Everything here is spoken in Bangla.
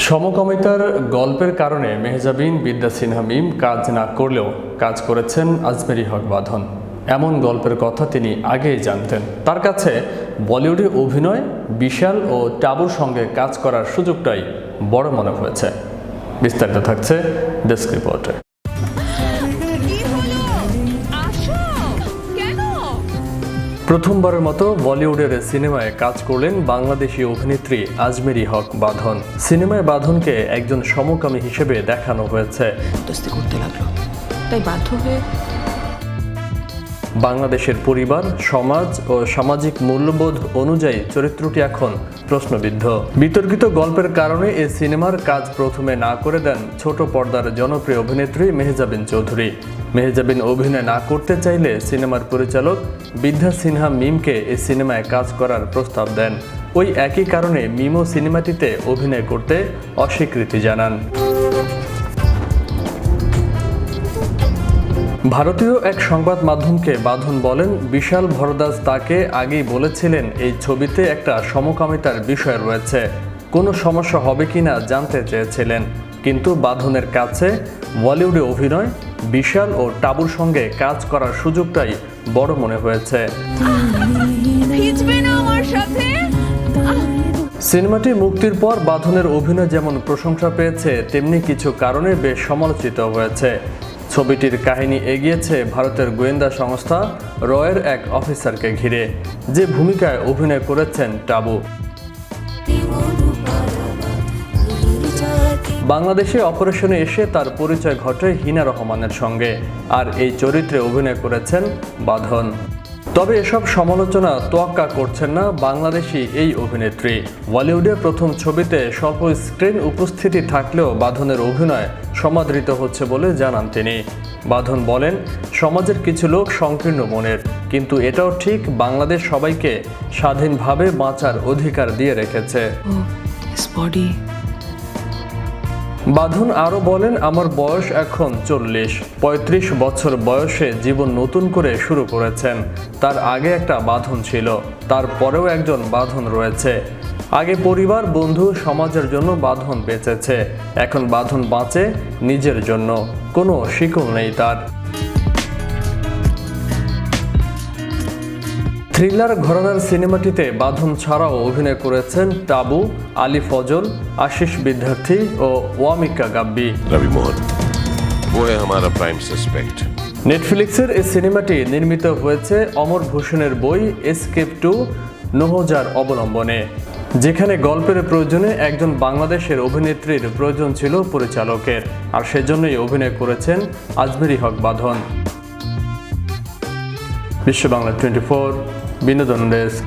সমকামিতার গল্পের কারণে মেহজাবিন, বিদ্যা সিনহা মিম কাজ না করলেও কাজ করেছেন আজমেরী হক বাঁধন। এমন গল্পের কথা তিনি আগেই জানতেন। তার কাছে বলিউডে অভিনয়, বিশাল ও টাবুর সঙ্গে কাজ করার সুযোগটাই বড় মনে হয়েছে। বিস্তারিত থাকছে ডেস্ক রিপোর্টে। প্রথমবারের মতো বলিউডের সিনেমায় কাজ করলেন বাংলাদেশি অভিনেত্রী আজমেরী হক বাঁধন। সিনেমায় বাঁধনকে একজন সমকামী হিসেবে দেখানো হয়েছে। তাই বাধ্য হয়ে বাংলাদেশের পরিবার, সমাজ ও সামাজিক মূল্যবোধ অনুযায়ী চরিত্রটি এখন প্রশ্নবিদ্ধ। বিতর্কিত গল্পের কারণে এই সিনেমার কাজ প্রথমে না করে দেন ছোট পর্দার জনপ্রিয় অভিনেত্রী মেহজাবিন চৌধুরী। মেহজাবিন অভিনয় না করতে চাইলে সিনেমার পরিচালক বিদ্যা সিনহা মিমকে এই সিনেমায় কাজ করার প্রস্তাব দেন। ওই একই কারণে মিমও সিনেমাটিতে অভিনয় করতে অস্বীকৃতি জানান। ভারতীয় এক সংবাদ মাধ্যমকে বাঁধন বলেন, বিশাল ভরদাস তাকে আগেই বলেছিলেন এই ছবিতে একটা সমকামিতার বিষয় রয়েছে, কোনো সমস্যা হবে কিনা জানতে চেয়েছিলেন। কিন্তু বাঁধনের কাছে বলিউডে অভিনয়, বিশাল ও টাবুর সঙ্গে কাজ করার সুযোগটাই বড় মনে হয়েছে। সিনেমাটি মুক্তির পর বাঁধনের অভিনয় যেমন প্রশংসা পেয়েছে, তেমনি কিছু কারণে বেশ সমালোচিত হয়েছে। ছবিটির কাহিনী এগিয়েছে ভারতের গোয়েন্দা সংস্থা রয়ের এক অফিসারকে ঘিরে, যে ভূমিকায় অভিনয় করেছেন টাবু। বাংলাদেশে অপারেশনে এসে তার পরিচয় ঘটে হিনা রহমানের সঙ্গে, আর এই চরিত্রে অভিনয় করেছেন বাঁধন। তবে এসব সমালোচনা তোয়াক্কা করছেন না বাংলাদেশি এই অভিনেত্রী। বলিউডে প্রথম ছবিতে স্বল্প স্ক্রিন উপস্থিতি থাকলেও বাঁধনের অভিনয় সমাদৃত হচ্ছে বলে জানান তিনি। বাঁধন বলেন, সমাজের কিছু লোক সংকীর্ণ মনের, কিন্তু এটাও ঠিক বাংলাদেশ সবাইকে স্বাধীনভাবে বাঁচার অধিকার দিয়ে রেখেছে। বাঁধন আরও বলেন, আমার বয়স এখন 40, 35 বছর বয়সে জীবন নতুন করে শুরু করেছেন। তার আগে একটা বাঁধন ছিল, তারপরেও একজন বাঁধন রয়েছে। আগে পরিবার, বন্ধু, সমাজের জন্য বাঁধন বেঁচেছে, এখন বাঁধন বাঁচে নিজের জন্য, কোনো শিকল নেই তার। থ্রিলার ঘরানার সিনেমাটিতে বাঁধন ছাড়াও অভিনয় করেছেন টাবু, আলী ফজল, আশিস বিদ্যার্থী ও ওয়ামিকা গাব্বি। রবি মোহন, वो है हमारा प्राइम सस्पेक्ट। নেটফ্লিক্সের এই সিনেমাটি নির্মিত হয়েছে অমর ভূষণের বই এসকেপ টু নহজার অবলম্বনে, যেখানে গল্পের প্রয়োজনে একজন বাংলাদেশের অভিনেত্রীর প্রয়োজন ছিল পরিচালকের, আর সেজন্যই অভিনয় করেছেন আজমেরী হক বাঁধন। বিশ্ব বাংলা 24 বিনোদন ডেস্ক।